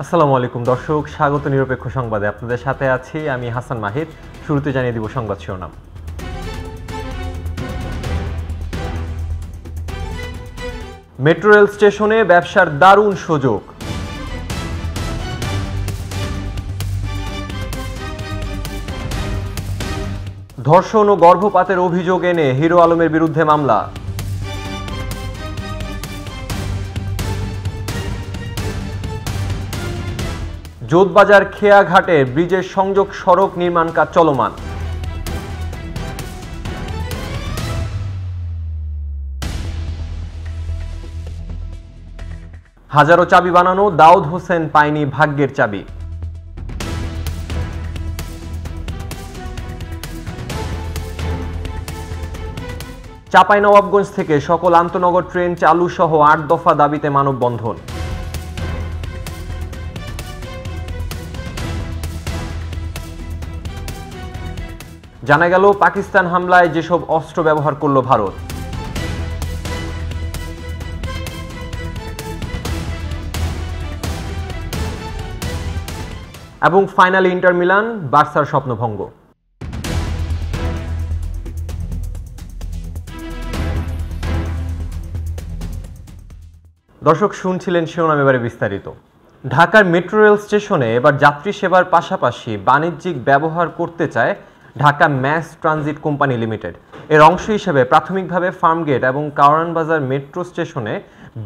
আসসালামু আলাইকুম দর্শক, স্বাগত নিরপেক্ষ সংবাদে। আপনাদের সাথে আছি আমি হাসান মাহিদ। শুরুতে জানিয়ে দিব সংবাদ শিরোনাম। মেট্রো রেল স্টেশনে ব্যবসার দারুণ সুযোগ। ধর্ষণ ও গর্ভপাতের অভিযোগ এনে হিরো আলমের বিরুদ্ধে মামলা। জোতবাজার খেয়াঘাটে ব্রিজের সংযোগ সড়ক নির্মাণ কাজ চলমান। হাজারো চাবি বানানো দাউদ হোসেন পায়নি ভাগ্যের চাবি। চাঁপাইনবাবগঞ্জ থেকে সকল আন্তনগর ট্রেন চালু সহ ৮ দফা দাবিতে মানববন্ধন। জানা গেল পাকিস্তান হামলায় যেসব অস্ত্র ব্যবহার করল ভারত। এবং ফাইনালে ইন্টার মিলান বার্সার স্বপ্নভঙ্গ। দর্শক শুনছিলেন শিরোনাম, এবারে বিস্তারিত। ঢাকার মেট্রো রেল স্টেশনে এবার যাত্রী সেবার পাশাপাশি বাণিজ্যিক ব্যবহার করতে চায় Dhaka mass transit company limited. এর অংশ হিসেবে প্রাথমিকভাবে ফার্মগেট এবং কারওয়ান বাজার মেট্রো স্টেশনে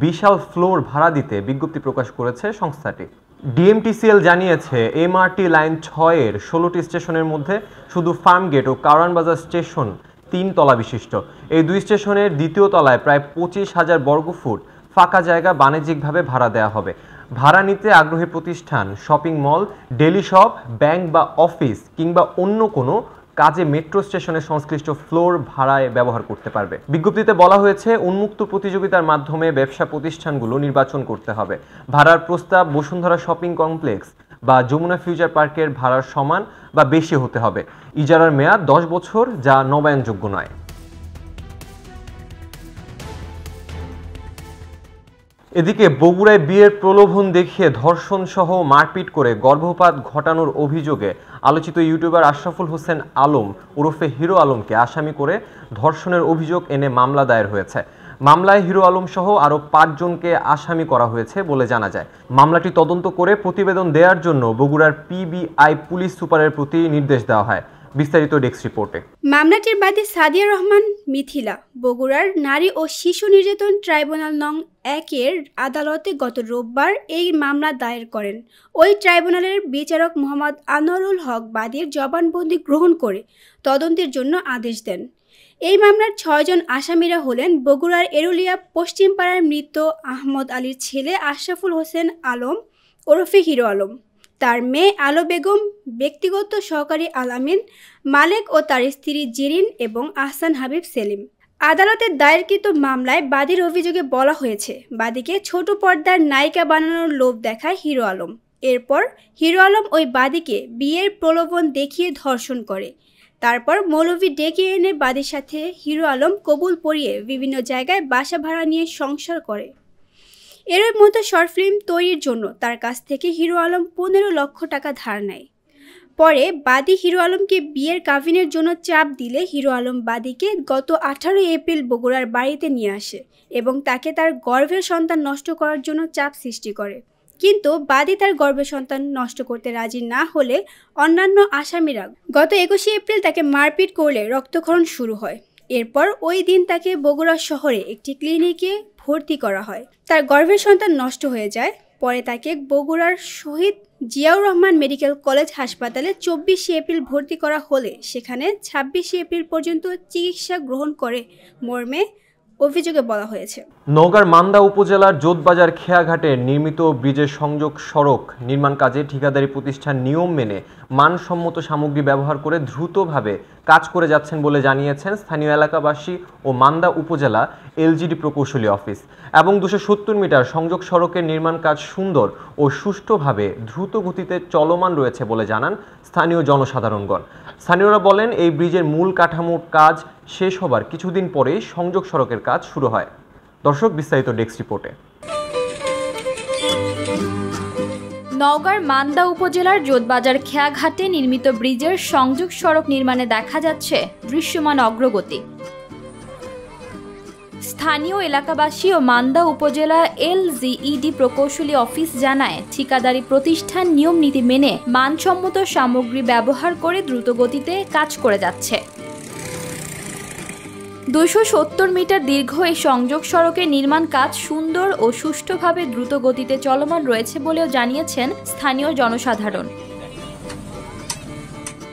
বিশাল ফ্লোর ভাড়া দিতে বিজ্ঞপ্তি প্রকাশ করেছে সংস্থাটি। ডিএমটিসিএল জানিয়েছে এমআরটি লাইন ৬ এর ১৬টি স্টেশনের মধ্যে শুধু ফার্মগেট ও কারওয়ান বাজার স্টেশন ৩ তলা বিশিষ্ট। এই দুই স্টেশনের দ্বিতীয় তলায় প্রায় ২৫,০০০ বর্গফুট ফাঁকা জায়গা বাণিজ্যিকভাবে ভাড়া দেওয়া হবে। ভাড়া নিতে আগ্রহী প্রতিষ্ঠান shopping mall, daily shop, bank বা অফিস কিংবা অন্য কোনো কাজে মেট্রো স্টেশনের সংশ্লিষ্ট ফ্লোর ভাড়ায় ব্যবহার করতে পারবে। বিজ্ঞপ্তিতে বলা হয়েছে উন্মুক্ত প্রতিযোগিতার মাধ্যমে ব্যবসা প্রতিষ্ঠানগুলো নির্বাচন করতে হবে। ভাড়ার প্রস্তাব বসুন্ধরা শপিং কমপ্লেক্স বা যমুনা ফিউচার পার্কের ভাড়ার সমান বা বেশি হতে হবে। ইজারার মেয়াদ ১০ বছর, যা নবায়নযোগ্য নয়। এদিকে বগুড়ায় বিয়ের প্রলোভন দেখিয়ে ধর্ষণ সহ মারপিট করে গর্ভপাত ঘটানোর অভিযোগে আলোচিত ইউটিউবার আশরাফুল হোসেন আলম ওরফে হিরো আলমকে আসামি করে ধর্ষণের অভিযোগ এনে মামলা দায়ের হয়েছে। মামলায় হিরো আলম সহ আরও ৫ জনকে আসামি করা হয়েছে বলে জানা যায়। মামলাটি তদন্ত করে প্রতিবেদন দেওয়ার জন্য বগুড়ার পিবিআই পুলিশ সুপারের প্রতি নির্দেশ দেওয়া হয়। বিস্তারিত ডেস্ক রিপোর্টে। মামলাটির বাদী সাদিয়া রহমান মিথিলা বগুড়ার নারী ও শিশু নির্যাতন ট্রাইব্যুনাল নং ১ এর আদালতে গত রোববার এই মামলা দায়ের করেন। ওই ট্রাইব্যুনালের বিচারক মোহাম্মদ আনোয়ারুল হক বাদীর জবানবন্দি গ্রহণ করে তদন্তের জন্য আদেশ দেন। এই মামলার ৬ জন আসামিরা হলেন বগুড়ার এরুলিয়া পশ্চিমপাড়ার মৃত আহমদ আলীর ছেলে আশরাফুল হোসেন আলম ওরফে হিরো আলম, তার মেয়ে আলো বেগম, ব্যক্তিগত সহকারী আলামিন মালেক ও তার স্ত্রী জেরিন এবং আহসান হাবিব সেলিম। আদালতে দায়েরকৃত মামলায় বাদীর অভিযোগে বলা হয়েছে বাদীকে ছোট পর্দার নায়িকা বানানোর লোভ দেখায় হিরো আলম। এরপর হিরো আলম ওই বাদীকে বিয়ের প্রলোভন দেখিয়ে ধর্ষণ করে। তারপর মৌলভী ডেকে এনে বাদীর সাথে হিরো আলম কবুল পড়িয়ে বিভিন্ন জায়গায় বাসা ভাড়া নিয়ে সংসার করে। এর মতো শর্ট ফিল্ম তৈরির জন্য তার কাছ থেকে হিরো আলম ১৫ লক্ষ টাকা ধার নেয়। পরে বাদী হিরো আলমকে বিয়ের কাবিনের জন্য চাপ দিলে হিরো আলম বাদীকে গত ১৮ এপ্রিল বগুড়ার বাড়িতে নিয়ে আসে এবং তাকে তার গর্ভের সন্তান নষ্ট করার জন্য চাপ সৃষ্টি করে। কিন্তু বাদী তার গর্ভের সন্তান নষ্ট করতে রাজি না হলে অন্যান্য আসামিরা গত ২১ এপ্রিল তাকে মারপিট করলে রক্তক্ষরণ শুরু হয়। এরপর ওই দিন তাকে বগুড়া শহরে একটি ক্লিনিকে ভর্তি করা হয়। তার গর্ভের সন্তান নষ্ট হয়ে যায়। পরে তাকে বগুড়ার শহীদ জিয়াউর রহমান মেডিকেল কলেজ হাসপাতালে ২৪ এপ্রিল ভর্তি করা হলে সেখানে ২৬ এপ্রিল পর্যন্ত চিকিৎসা গ্রহণ করে মর্মে অভিযোগে বলা হয়েছে। নওগাঁর মান্দা উপজেলার জোতবাজার খেয়াঘাটে নির্মিত ব্রিজের সংযোগ সড়ক নির্মাণ কাজে ঠিকাদারি প্রতিষ্ঠান নিয়ম মেনে মানসম্মত সামগ্রী ব্যবহার করে দ্রুতভাবে কাজ করে যাচ্ছেন বলে জানিয়েছেন স্থানীয় এলাকাবাসী ও মান্দা উপজেলা এলজিডি প্রকৌশলী অফিস। এবং ২৭০ মিটার সংযোগ সড়কের নির্মাণ কাজ সুন্দর ও সুষ্ঠুভাবে দ্রুত গতিতে চলমান রয়েছে বলে জানান স্থানীয় জনসাধারণগণ। স্থানীয়রা বলেন এই ব্রিজের মূল কাঠামোর কাজ শেষ হবার কিছুদিন পরেই সংযোগ সড়কের কাজ শুরু হয়। দর্শক, বিস্তারিত ডেস্ক রিপোর্টে। নওগাঁর মান্দা উপজেলার জোতবাজার খেয়াঘাটে নির্মিত ব্রিজের সংযোগ সড়ক নির্মাণে দেখা যাচ্ছে দৃশ্যমান অগ্রগতি। স্থানীয় এলাকাবাসী ও মান্দা উপজেলা LGED প্রকৌশলী অফিস জানায়, ঠিকাদারি প্রতিষ্ঠান নিয়ম নীতি মেনে মানসম্মত সামগ্রী ব্যবহার করে দ্রুতগতিতে কাজ করে যাচ্ছে। 270 মিটার দীর্ঘ এই সংযোগ সড়কের নির্মাণ কাজ সুন্দর ও সুষ্ঠুভাবে দ্রুত গতিতে চলমান রয়েছে বলেও জানিয়েছেন স্থানীয় জনসাধারণ।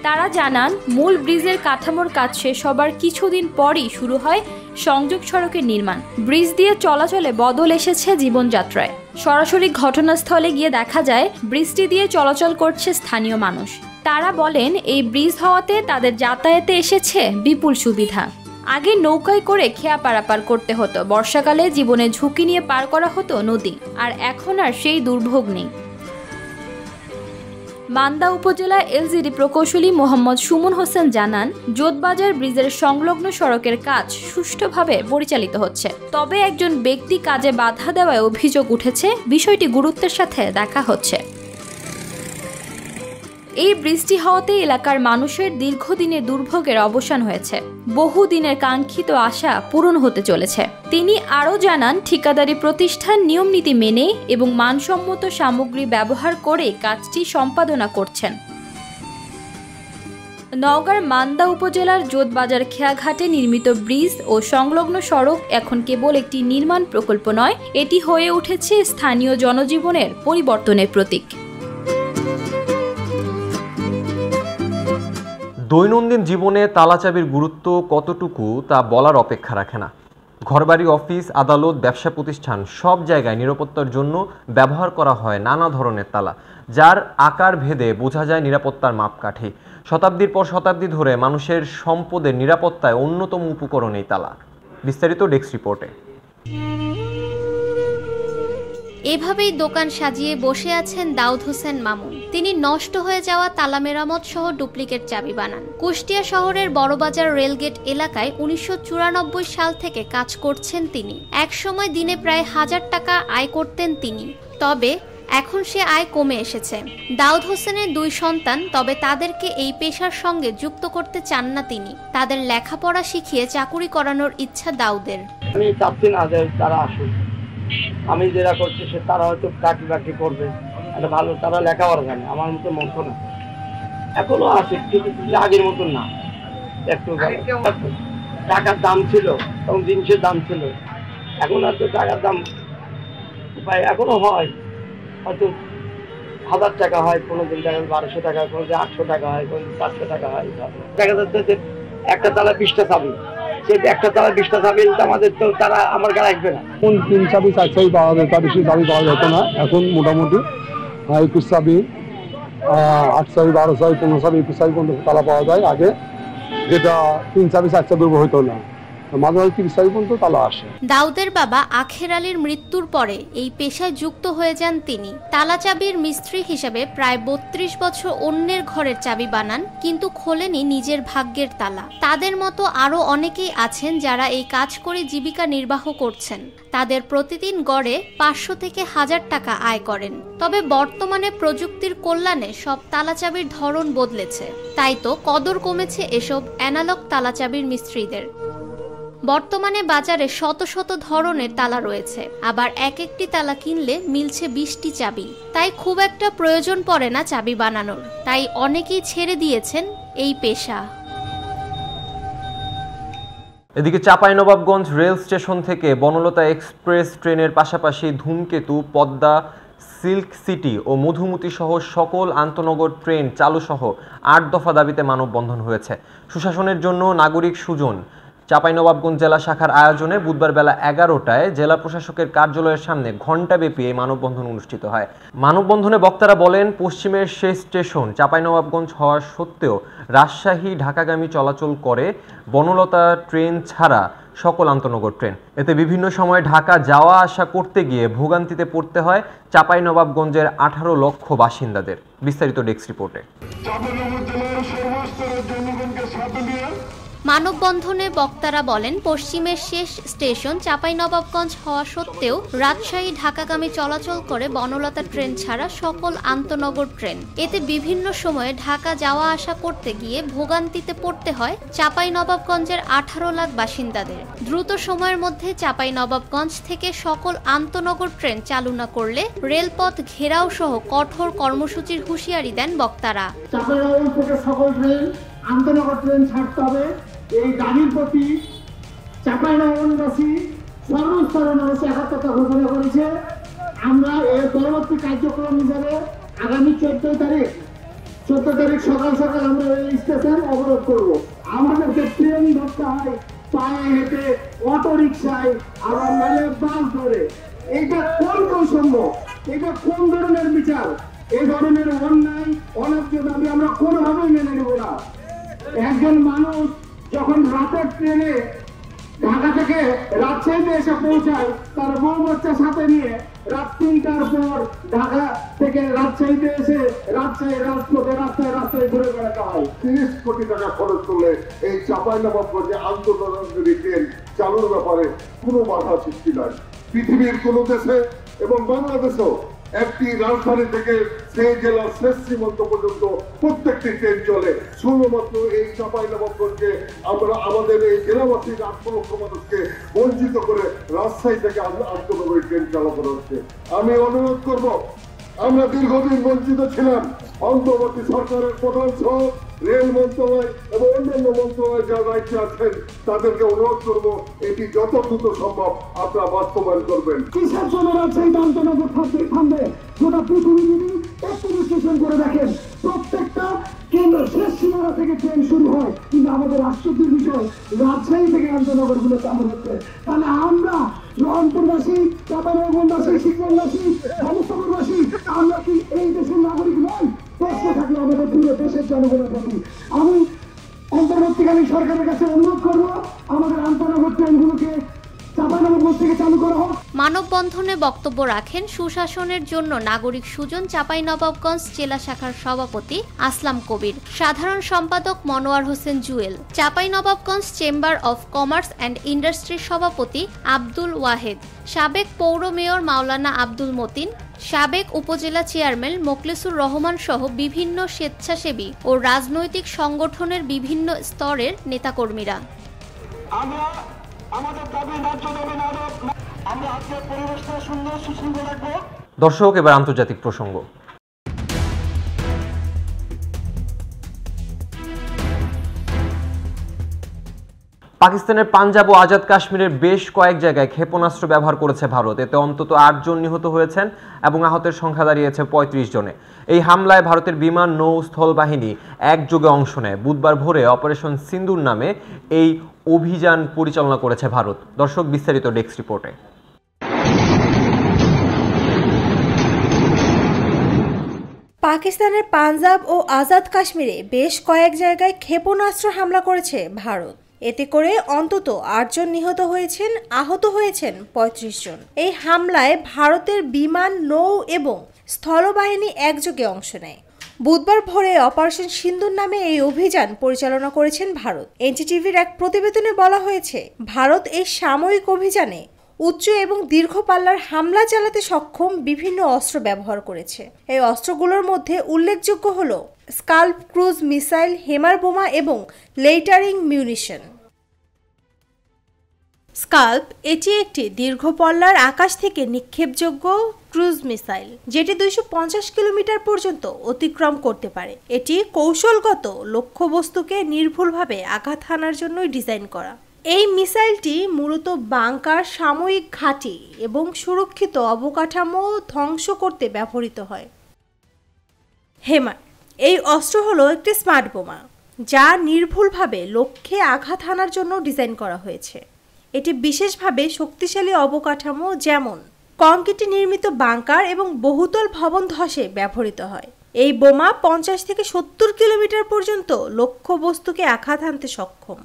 তারা জানান, মূল ব্রিজের কাঠামোর কাজ শেষ হবার কিছুদিন পরই শুরু হয় সংযোগ সড়কের নির্মাণ। ব্রিজ দিয়ে চলাচলে বদল এসেছে জীবনযাত্রায়। সরাসরি ঘটনাস্থলে গিয়ে দেখা যায় ব্রিজটি দিয়ে চলাচল করছে স্থানীয় মানুষ। তারা বলেন, এই ব্রিজ হওয়াতে তাদের যাতায়াতে এসেছে বিপুল সুবিধা। আগে নৌকায় করে খেয়া পারাপার করতে হতো, বর্ষাকালে জীবনে ঝুঁকি নিয়ে পার করা হতো নদী, আর এখন আর সেই দুর্ভোগ নেই। মান্দা উপজেলা LGED প্রকৌশলী মোহাম্মদ সুমন হোসেন জানান, জোতবাজার ব্রিজের সংলগ্ন সড়কের কাজ সুষ্ঠুভাবে পরিচালিত হচ্ছে। তবে একজন ব্যক্তি কাজে বাধা দেওয়ায় অভিযোগ উঠেছে, বিষয়টি গুরুত্বের সাথে দেখা হচ্ছে। এই ব্রিজটি হওয়াতে এলাকার মানুষের দীর্ঘদিনের দুর্ভোগের অবসান হয়েছে। বহুদিনের কাঙ্ক্ষিত আশা পূরণ হতে চলেছে। তিনি আরও জানান, ঠিকাদারি প্রতিষ্ঠান নিয়মনীতি মেনে এবং মানসম্মত সামগ্রী ব্যবহার করে কাজটি সম্পাদনা করছেন। নওগাঁর মান্দা উপজেলার জোতবাজার খেয়াঘাটে নির্মিত ব্রিজ ও সংলগ্ন সড়ক এখন কেবল একটি নির্মাণ প্রকল্প নয়, এটি হয়ে উঠেছে স্থানীয় জনজীবনের পরিবর্তনের প্রতীক। দৈনন্দিন জীবনে তালাচাবির গুরুত্ব কতটুকু তা বলার অপেক্ষা রাখে না। ঘরবাড়ি, অফিস, আদালত, ব্যবসা প্রতিষ্ঠান সব জায়গায় নিরাপত্তার জন্য ব্যবহার করা হয় নানা ধরনের তালা, যার আকার ভেদে বোঝা যায় নিরাপত্তার মাপকাঠি। শতাব্দীর পর শতাব্দী ধরে মানুষের সম্পদের নিরাপত্তায় অন্যতম উপকরণ এই তালা। বিস্তারিত ডেস্ক রিপোর্টে। এভাবেই দোকান সাজিয়ে বসে আছেন দাউদ হোসেন মামুন। তিনি নষ্ট হয়ে যাওয়া তালা মেরামত সহ ডুপ্লিকেট চাবি বানান। কুষ্টিয়া শহরের বড়বাজার রেলগেট এলাকায় 1994 সাল থেকে কাজ করছেন তিনি। একসময় দিনে প্রায় 1000 টাকা আয় করতেন তিনি, তবে এখন সে আয় কমে এসেছে। দাউদ হোসেনের 2 সন্তান, তবে তাদেরকে এই পেশার সঙ্গে যুক্ত করতে চান না তিনি। তাদের লেখাপড়া শিখিয়ে চাকুরি করানোর ইচ্ছা দাউদের। আমি চাচ্ছি না যে তারা আসুক, আমি যেটা করছি সে তারা হয়তো চাকরি বাকরি করবে, একটা ভালো তারা লেখাপড়া জানে, আমার মতো মত না। এখনো আছে কিন্তু আগের মতন না। একটু টাকার দাম ছিল তখন, জিনিসের দাম ছিল, এখন আর তো টাকার দাম উপায় এখনো হয়, হয়তো 1000 টাকা হয়, কোনোদিন দেখা 1200 টাকা, কোনোদিন 800 টাকা হয়, কোনোদিন 400 টাকা হয়। দেখা যাচ্ছে যে একটা তালা 20টা চাবি, একটা তালা 20টা চাবি আমাদের তো তারা আমার গায়ে রাখবে না। কোন 3 চাবি 4 চাবি পাওয়া যেত, বেশি চাবি পাওয়া যেত না। এখন মোটামুটি 21 চাবি, 8 চাবি, 12 চাবি, 15 চাবি, 21 চাবি পর্যন্ত তালা পাওয়া যায়। আগে যেটা 3 চাবি 4 চাবি হইতো না, মাঝে মাঝে 30 চাবি পর্যন্ত তালা আসে। দাউদের বাবা আখের আলীর মৃত্যুর পরে এই পেশায় যুক্ত হয়ে যান তিনি। তালা চাবির মিস্ত্রি হিসেবে প্রায় 32 বছর অন্যের ঘরের চাবি বানান, কিন্তু খোলেনি নিজের ভাগ্যের তালা। তাদের মতো আরো অনেকেই আছেন যারা এই কাজ করে জীবিকা নির্বাহ করছেন। তাদের প্রতিদিন গড়ে 500 থেকে 1000 টাকা আয় করেন। তবে বর্তমানে প্রযুক্তির কল্যাণে সব তালা চাবির ধরন বদলেছে, তাই তো কদর কমেছে এসব অ্যানালগ তালা চাবির মিস্ত্রিদের। বর্তমানে বাজারে শত শত ধরনের তালা রয়েছে, আবার এক একটি তালা কিনলে মিলছে 20টি চাবি। তাই খুব একটা প্রয়োজন পড়ে না চাবি বানানোর, তাই অনেকেই ছেড়ে দিয়েছেন এই পেশা। এদিকে চাঁপাইনবাবগঞ্জ রেল স্টেশন থেকে বনলতা এক্সপ্রেস ট্রেনের পাশাপাশি ধূমকেতু, পদ্মা, সিল্ক সিটি ও মধুমতি সহ সকল আন্তনগর ট্রেন চালু সহ 8 দফা দাবিতে মানববন্ধন হয়েছে। সুশাসনের জন্য নাগরিক সুজন চাঁপাইনবাবগঞ্জ জেলা শাখার আয়োজনে বুধবার বেলা 11টায় জেলা প্রশাসকের কার্যালয়ের সামনে ঘণ্টাব্যাপী এই মানববন্ধন অনুষ্ঠিত হয়। মানববন্ধনে বক্তারা বলেন, পশ্চিমের শেষ স্টেশন চাঁপাইনবাবগঞ্জ হওয়া সত্ত্বেও রাজশাহী ঢাকাগামী চলাচল করে বনলতা ট্রেন ছাড়া সকল আন্তনগর ট্রেন। এতে বিভিন্ন সময় ঢাকা যাওয়া আসা করতে গিয়ে ভোগান্তিতে পড়তে হয় চাঁপাইনবাবগঞ্জের 18 লক্ষ বাসিন্দাদের। বিস্তারিত ডেস্ক রিপোর্টে। মানববন্ধনে বক্তারা বলেন, পশ্চিমের শেষ স্টেশন চাঁপাইনবাবগঞ্জ হওয়া সত্ত্বেও রাজশাহী ঢাকাগামী চলাচল করে বনলতা ট্রেন ছাড়া সকল আন্তনগর ট্রেন। এতে বিভিন্ন সময়ে ঢাকা যাওয়া আসা করতে গিয়ে ভোগান্তিতে পড়তে হয় চাঁপাইনবাবগঞ্জের 18 লাখ বাসিন্দাদের। দ্রুত সময়ের মধ্যে চাঁপাইনবাবগঞ্জ থেকে সকল আন্তনগর ট্রেন চালু না করলে রেলপথ ঘেরাও সহ কঠোর কর্মসূচির হুঁশিয়ারি দেন বক্তারা। চাঁপাইনবাবগঞ্জ থেকে সকল ট্রেন আন্তনগর ট্রেন ছাড়তে হবে। এই দাবির প্রতি চাঁপাইনবাবগঞ্জবাসী সর্বস্তরের মানুষ একাত্মতা ঘোষণা করেছে। আমরা এর পরবর্তী কার্যক্রম হিসাবে আগামী 14 তারিখ সকাল সকাল আমরা এই স্টেশন অবরোধ করব। আমাদেরকে ট্রেন ধরতে হয় পায়ে হেঁটে, অটো রিক্সায়, আবার নালে বাস ধরে। এইটা কোন বৈষম্য? এটা কোন ধরনের বিচার? এই ধরনের অন্যায় অন্যায্য দাবি আমরা কোনোভাবেই মেনে নেব না। একজন মানুষ যখন রাতের ট্রেনে ঢাকা থেকে রাজশাহীতে এসে পৌঁছায়, তার বউ বাচ্চা সাথে নিয়ে রাত 3টার পর ঢাকা থেকে রাজশাহীতে এসে রাজশাহীর রাজপথে রাস্তায় ঘুরে বেড়াতে হয়। 30 কোটি টাকা খরচ করলে এই চাঁপাইনবাবগঞ্জে আন্তর্জাতিক ট্রেন চালুর ব্যাপারে কোনো বাধা সৃষ্টি নয়। পৃথিবীর কোনো দেশে এবং বাংলাদেশেও একটি রাজধানী থেকে সেই জেলার শেষ সীমান্ত পর্যন্ত প্রত্যেকটি ট্রেন চলে। শুধুমাত্র এই চাঁপাইনবাবগঞ্জে আমরা আমাদের এই জেলাবাসীর 8 লক্ষ মানুষকে বঞ্চিত করে রাজশাহী থেকে আন্তনগর ট্রেন চালু করা হচ্ছে। আমি অনুরোধ করব, আমরা দীর্ঘদিন বঞ্চিত ছিলাম। অন্তর্বর্তী সরকারের প্রধান সহ রেল মন্ত্রণালয় এবং অন্যান্য মন্ত্রণালয় যারা দায়িত্বে আছেন তাদেরকে অনুরোধ করব, এটি যত দ্রুত সম্ভব আপনারা বাস্তবায়ন করবেন। কিসের জন্য রাজশাহী আন্তনগর থামবে? গোটা পৃথিবী যদি একটু বিশ্লেষণ করে দেখেন, প্রত্যেকটা কেন্দ্র শেষ সীমানা থেকে ট্রেন শুরু হয়, কিন্তু আমাদের আশ্চর্যের বিষয় রাজশাহী থেকে আন্তনগর গুলো চালু হচ্ছে। তাহলে আমরা রংপুরবাসী, চাঁপাইনবাবগঞ্জবাসী, শিবগঞ্জবাসী, ধনুষ্টপুরবাসী, আমরা কি এই দেশের নাগরিক নয়? প্রশ্ন থাকলে আমাদের পুরো দেশের জনগণের প্রতি আমি অন্তর্বর্তীকালীন সরকারের কাছে অনুরোধ করবো, আমাদের আন্তনগর ট্রেনগুলোকে চাঁপাইনবাবগঞ্জ থেকে চালু করা হোক। মানববন্ধনে বক্তব্য রাখেন সুশাসনের জন্য নাগরিক সুজন চাঁপাইনবাবগঞ্জ জেলা শাখার সভাপতি আসলাম কবির, সাধারণ সম্পাদক Monowar Hossain Jewel, Chapainawabganj chamber of commerce and ইন্ডাস্ট্রির সভাপতি আব্দুল ওয়াহেদ, সাবেক পৌর মেয়র মাওলানা আব্দুল মতিন, সাবেক উপজেলা চেয়ারম্যান মোখলেসুর রহমান সহ বিভিন্ন স্বেচ্ছাসেবী ও রাজনৈতিক সংগঠনের বিভিন্ন স্তরের নেতাকর্মীরা। দর্শক, এবার আন্তর্জাতিক প্রসঙ্গ। পাকিস্তানের পাঞ্জাব ও আজাদ কাশ্মীরের বেশ কয়েক জায়গায় ক্ষেপণাস্ত্র ব্যবহার করেছে ভারত। এতে অন্তত 8 জন নিহত হয়েছেন এবং আহতের সংখ্যা দাঁড়িয়েছে 35 জনে। এই হামলায় ভারতের বিমান, নৌ, স্থল বাহিনী একযোগে অংশ নেয়। বুধবার ভোরে অপারেশন সিন্দুর নামে এই অভিযান পরিচালনা করেছে ভারত। দর্শক, বিস্তারিত ডেস্ক রিপোর্টে। পাকিস্তানের পাঞ্জাব ও আজাদ কাশ্মীরে বেশ কয়েক জায়গায় ক্ষেপণাস্ত্র হামলা করেছে ভারত। এতে করে অন্তত 8 জন নিহত হয়েছেন, আহত হয়েছেন 35 জন। এই হামলায় ভারতের বিমান, নৌ এবং স্থলবাহিনী একযোগে অংশ নেয়। বুধবার ভোরে অপারেশন সিন্দুর নামে এই অভিযান পরিচালনা করেছেন ভারত। এনডিটিভির এক প্রতিবেদনে বলা হয়েছে, ভারত এই সামরিক অভিযানে উচ্চ এবং দীর্ঘ পাল্লার হামলা চালাতে সক্ষম বিভিন্ন অস্ত্র ব্যবহার করেছে। এই অস্ত্রগুলোর মধ্যে উল্লেখযোগ্য হল স্কাল্প ক্রুজ মিসাইল, হেমার বোমা এবং লেইটারিং মিউনিশন। স্কাল্প এটি একটি দীর্ঘ পল্লার আকাশ থেকে নিক্ষেপযোগ্য ক্রুজ মিসাইল, যেটি 250 কিলোমিটার পর্যন্ত অতিক্রম করতে পারে। এটি কৌশলগত লক্ষ্যবস্তুকে নির্ভুলভাবে আঘাত হানার জন্যই ডিজাইন করা। এই মিসাইলটি মূলত বাংকার, সাময়িক ঘাঁটি এবং সুরক্ষিত অবকাঠামো ধ্বংস করতে ব্যবহৃত হয়। হেমার এই অস্ত্র হলো একটি স্মার্ট বোমা, যা নির্ভুলভাবে লক্ষ্যে আঘাত হানার জন্য ডিজাইন করা হয়েছে। এটি বিশেষভাবে শক্তিশালী অবকাঠামো যেমন কংক্রিটে নির্মিত বাংকার এবং বহুতল ভবন ধসে ব্যবহৃত হয়। এই বোমা 50 থেকে 70 কিলোমিটার পর্যন্ত লক্ষ্যবস্তুকে আঘাত হানতে সক্ষম।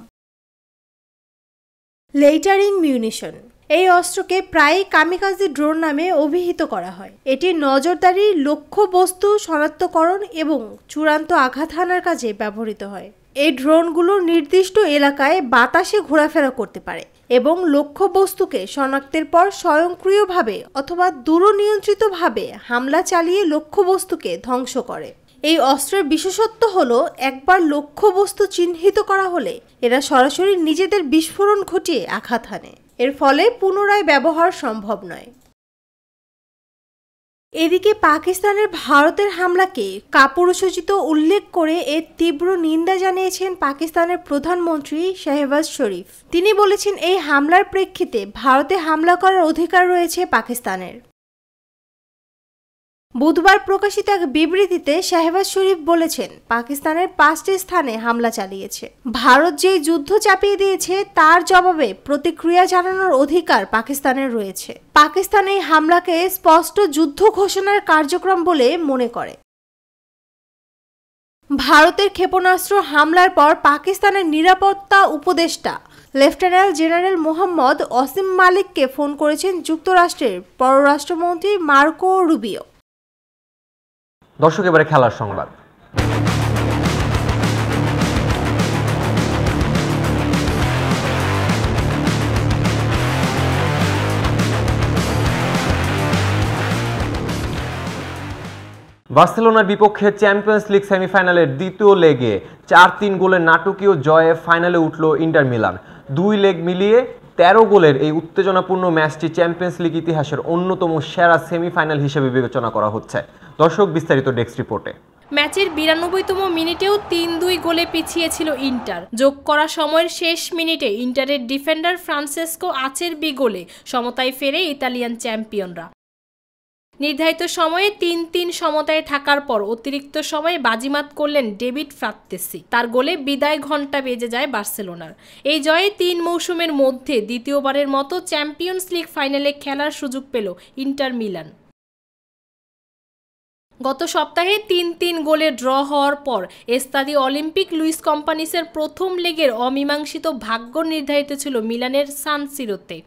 লেইটারিং মিউনিশন এই অস্ত্রকে প্রায়ই কামিকাজি ড্রোন নামে অভিহিত করা হয়। এটি নজরদারি, লক্ষ্যবস্তু শনাক্তকরণ এবং চূড়ান্ত আঘাত হানার কাজে ব্যবহৃত হয়। এই ড্রোনগুলো নির্দিষ্ট এলাকায় বাতাসে ঘোরাফেরা করতে পারে এবং লক্ষ্যবস্তুকে শনাক্তের পর স্বয়ংক্রিয়ভাবে অথবা দূরনিয়ন্ত্রিতভাবে হামলা চালিয়ে লক্ষ্যবস্তুকে ধ্বংস করে। এই অস্ত্রের বিশেষত্ব হলো একবার লক্ষ্যবস্তু চিহ্নিত করা হলে এরা সরাসরি নিজেদের বিস্ফোরণ ঘটিয়ে আঘাত হানে। এর ফলে পুনরায় ব্যবহার সম্ভব নয়। এদিকে পাকিস্তানের ভারতের হামলাকে কাপুরুষোচিত উল্লেখ করে এর তীব্র নিন্দা জানিয়েছেন পাকিস্তানের প্রধানমন্ত্রী শাহবাজ শরীফ। তিনি বলেছেন, এই হামলার প্রেক্ষিতে ভারতে হামলা করার অধিকার রয়েছে পাকিস্তানের। বুধবার প্রকাশিত এক বিবৃতিতে শাহবাজ শরীফ বলেছেন, পাকিস্তানের 5টি স্থানে হামলা চালিয়েছে। ভারত যেই যুদ্ধ চাপিয়ে দিয়েছে তার জবাবে প্রতিক্রিয়া জানানোর অধিকার পাকিস্তানের রয়েছে। পাকিস্তান এই হামলাকে স্পষ্ট যুদ্ধ ঘোষণার কার্যক্রম বলে মনে করে। ভারতের ক্ষেপণাস্ত্র হামলার পর পাকিস্তানের নিরাপত্তা উপদেষ্টা লেফটেন্যান্ট জেনারেল মোহাম্মদ ওসিম মালিককে ফোন করেছেন যুক্তরাষ্ট্রের পররাষ্ট্রমন্ত্রী মার্কো রুবিও। দর্শক, এবারে খেলার সংবাদ। বার্সেলোনার বিপক্ষে চ্যাম্পিয়ন্স লিগ সেমিফাইনালের দ্বিতীয় লেগে 4-3 গোলের নাটকীয় জয়ে ফাইনালে উঠল ইন্টার মিলান। 2 লেগ মিলিয়ে 13 গোলের এই উত্তেজনাপূর্ণ ম্যাচটি চ্যাম্পিয়ন্স লিগ ইতিহাসের অন্যতম সেরা সেমিফাইনাল হিসেবে বিবেচনা করা হচ্ছে। দর্শক, বিস্তারিত ডেস্ক রিপোর্টে। ম্যাচের 92তম মিনিটেও 3-2 গোলে পিছিয়ে ছিল ইন্টার। যোগ করা সময়ের শেষ মিনিটে ইন্টারের ডিফেন্ডার ফ্রান্সেসকো আচেরবি গোলে সমতায় ফেরে ইতালিয়ান চ্যাম্পিয়নরা। নির্ধারিত সময়ে 3-3 সমতায় থাকার পর অতিরিক্ত সময়ে বাজিমাত করলেন ডেভিড ফ্রাত্তেসি। তার গোলে বিদায় ঘণ্টা বেজে যায় বার্সেলোনার। এই জয়ে 3 মৌসুমের মধ্যে দ্বিতীয়বারের মতো চ্যাম্পিয়ন্স লিগ ফাইনালে খেলার সুযোগ পেল ইন্টার মিলান। গত সপ্তাহে 3-3 গোলে ড্র হওয়ার পর এস্তাদি অলিম্পিক লুইস কম্পানিসের প্রথম লেগের অমীমাংসিত ভাগ্য নির্ধারিত ছিল মিলানের সান সিরোতে।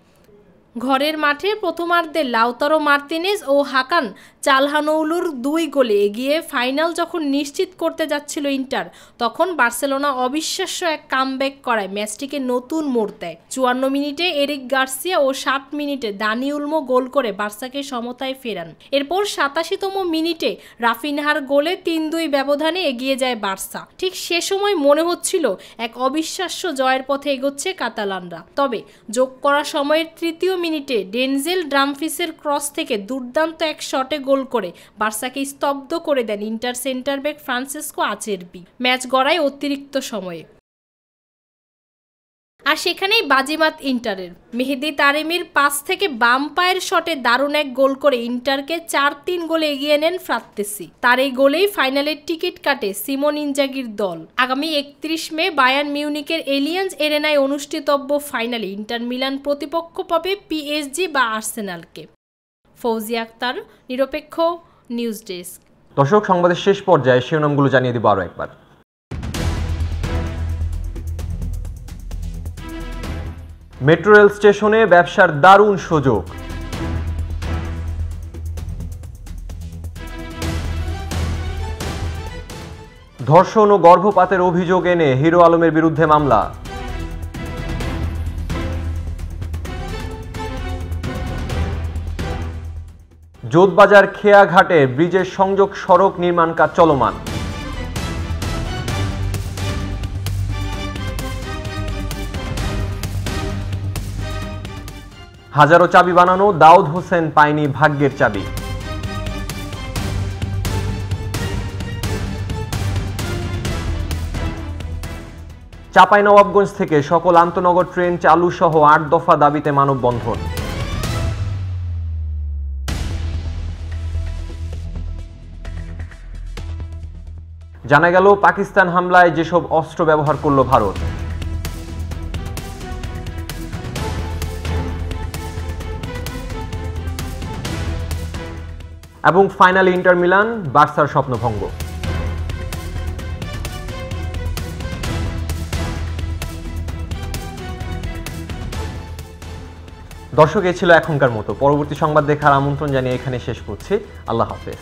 ঘরের মাঠে প্রথমার্ধে লাউতারো মার্তিনেজ ও হাকান চালহানৌলুর 2 গোলে এগিয়ে ফাইনাল যখন নিশ্চিত করতে যাচ্ছিল ইন্টার, তখন বার্সেলোনা অবিশ্বাস্য এক কামব্যাক করায় ম্যাচটিকে নতুন মোড় দেয়। 54 মিনিটে এরিক গার্সিয়া ও 60 মিনিটে দানি উলমো গোল করে বার্সাকে সমতায় ফেরান। এরপর 87তম মিনিটে রাফিনহার গোলে 3-2 ব্যবধানে এগিয়ে যায় বার্সা। ঠিক সে সময় মনে হচ্ছিল এক অবিশ্বাস্য জয়ের পথে এগোচ্ছে কাতালানরা। তবে যোগ করা সময়ের 3য় মিনিটে ডেনজেল ড্রামফ্রিসের ক্রস থেকে দুর্দান্ত এক শটে গোল করে বার্সাকে স্তব্ধ করে দেন inter centre back Francesco Acerbi. Match গড়ায় অতিরিক্ত সময়ে, আর সেখানেই বাজিমাত ইন্টারের। মেহেদি তারেমির পাস থেকে বাম পায়ের শটে দারুণ এক গোল করে ইন্টারকে 4-3 গোলে এগিয়ে নেন ফ্রাত্তেসি। তার এই গোলেই ফাইনালের টিকিট কাটে সিমন ইনজাগির দল। আগামী 31 মে বায়ার্ন মিউনিকের এলিয়ান্স এরেনায় অনুষ্ঠিতব্য ফাইনালে ইন্টার মিলান প্রতিপক্ষ পাবে পিএসজি বা আর্সেনালকে। ফৌজিয়া আক্তার, নিরপেক্ষ, নিউজ ডেস্ক। দর্শক, সংবাদের শেষ পর্যায়ে শিরোনামগুলো জানিয়ে দিব আরও একবার। মেট্রো রেল স্টেশনে ব্যবসার দারুণ সুযোগ। ধর্ষণ ও গর্ভপাতের অভিযোগ এনে হিরো আলমের বিরুদ্ধে মামলা। যোধবাজার খেয়াঘাটে ব্রিজের সংযোগ সড়ক নির্মাণ কাজ চলমান। হাজারো চাবি বানানো দাউদ হোসেন পায়নি ভাগ্যের চাবি। চাঁপাইনবাবগঞ্জ থেকে সকল আন্তনগর ট্রেন চালু সহ 8 দফা দাবিতে মানববন্ধন। জানা গেল পাকিস্তান হামলায় যেসব অস্ত্র ব্যবহার করল ভারত। এবং ফাইনালে ইন্টার মিলান বার্সার স্বপ্নভঙ্গ। দর্শক, এ ছিল এখনকার মতো। পরবর্তী সংবাদ দেখার আমন্ত্রণ জানিয়ে এখানে শেষ করছি। আল্লাহ হাফেজ।